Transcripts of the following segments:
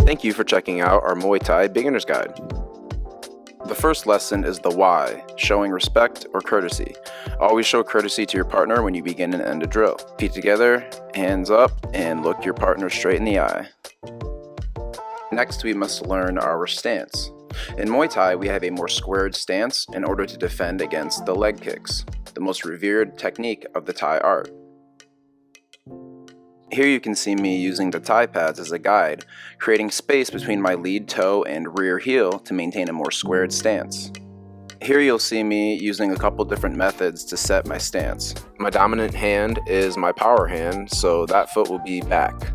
Thank you for checking out our Muay Thai Beginner's Guide. The first lesson is the why, showing respect or courtesy. Always show courtesy to your partner when you begin and end a drill. Feet together, hands up, and look your partner straight in the eye. Next, we must learn our stance. In Muay Thai, we have a more squared stance in order to defend against the leg kicks, the most revered technique of the Thai art. Here you can see me using the Thai pads as a guide, creating space between my lead toe and rear heel to maintain a more squared stance. Here you'll see me using a couple different methods to set my stance. My dominant hand is my power hand, so that foot will be back.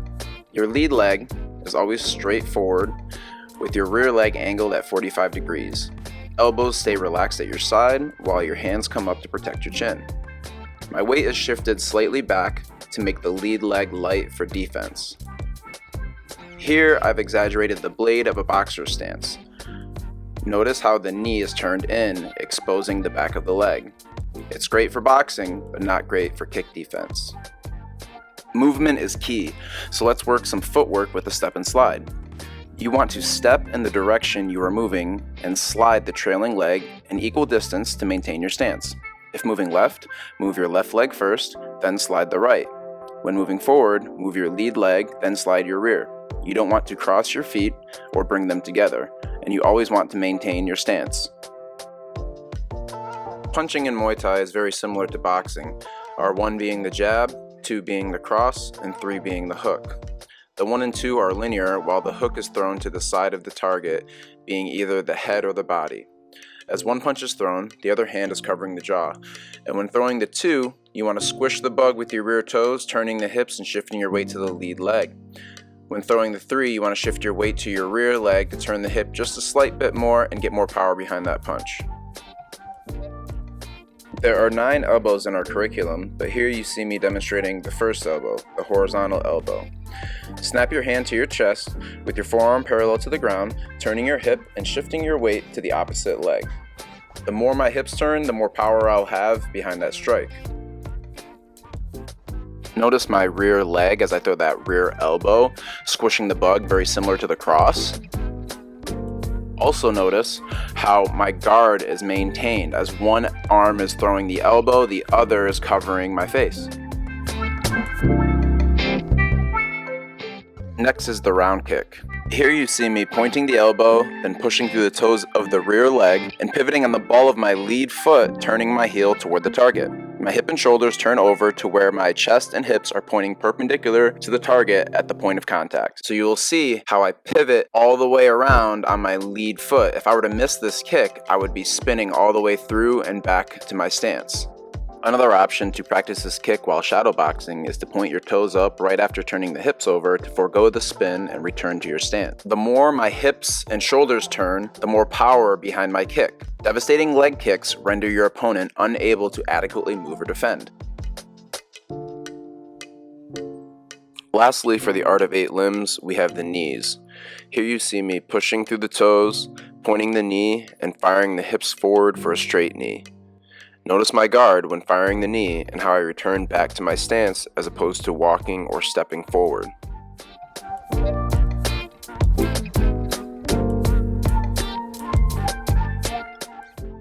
Your lead leg is always straight forward, with your rear leg angled at 45 degrees. Elbows stay relaxed at your side, while your hands come up to protect your chin. My weight is shifted slightly back to make the lead leg light for defense. Here I've exaggerated the blade of a boxer stance. Notice how the knee is turned in, exposing the back of the leg. It's great for boxing, but not great for kick defense. Movement is key, so let's work some footwork with a step and slide. You want to step in the direction you are moving and slide the trailing leg an equal distance to maintain your stance. If moving left, move your left leg first, then slide the right. When moving forward, move your lead leg, then slide your rear. You don't want to cross your feet or bring them together, and you always want to maintain your stance. Punching in Muay Thai is very similar to boxing, our 1 being the jab, 2 being the cross, and 3 being the hook. The 1 and 2 are linear, while the hook is thrown to the side of the target, being either the head or the body. As one punch is thrown, the other hand is covering the jaw. And when throwing the 2, you want to squish the bug with your rear toes, turning the hips and shifting your weight to the lead leg. When throwing the 3, you want to shift your weight to your rear leg to turn the hip just a slight bit more and get more power behind that punch. There are 9 elbows in our curriculum, but here you see me demonstrating the first elbow, the horizontal elbow. Snap your hand to your chest with your forearm parallel to the ground, turning your hip and shifting your weight to the opposite leg. The more my hips turn, the more power I'll have behind that strike. Notice my rear leg as I throw that rear elbow, squishing the bug, very similar to the cross. Also notice how my guard is maintained as one arm is throwing the elbow, the other is covering my face. Next is the round kick. Here you see me pointing the elbow, then pushing through the toes of the rear leg and pivoting on the ball of my lead foot, turning my heel toward the target. My hip and shoulders turn over to where my chest and hips are pointing perpendicular to the target at the point of contact. So you will see how I pivot all the way around on my lead foot. If I were to miss this kick, I would be spinning all the way through and back to my stance. Another option to practice this kick while shadow boxing is to point your toes up right after turning the hips over to forego the spin and return to your stance. The more my hips and shoulders turn, the more power behind my kick. Devastating leg kicks render your opponent unable to adequately move or defend. Lastly, for the art of 8 limbs, we have the knees. Here you see me pushing through the toes, pointing the knee, and firing the hips forward for a straight knee. Notice my guard when firing the knee and how I return back to my stance as opposed to walking or stepping forward.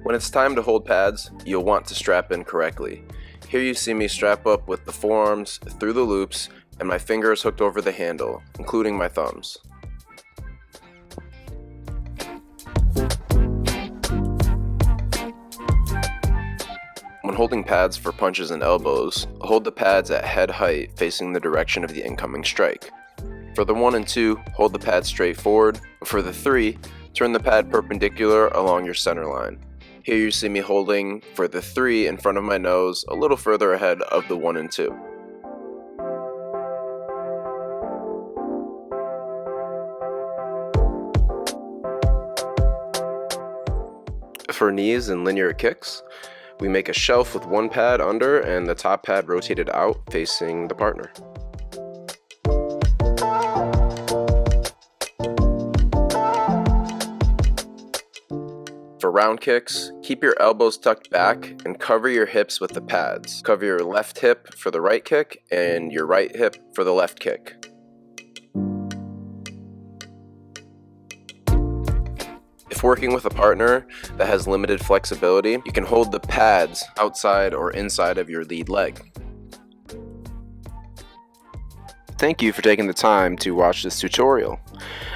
When it's time to hold pads, you'll want to strap in correctly. Here you see me strap up with the forearms through the loops and my fingers hooked over the handle, including my thumbs. When holding pads for punches and elbows, hold the pads at head height facing the direction of the incoming strike. For the 1 and 2, hold the pad straight forward. For the 3, turn the pad perpendicular along your center line. Here you see me holding for the 3 in front of my nose, a little further ahead of the 1 and 2. For knees and linear kicks, we make a shelf with 1 pad under and the top pad rotated out facing the partner. For round kicks, keep your elbows tucked back and cover your hips with the pads. Cover your left hip for the right kick and your right hip for the left kick. If working with a partner that has limited flexibility, you can hold the pads outside or inside of your lead leg. Thank you for taking the time to watch this tutorial.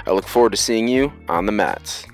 I look forward to seeing you on the mats.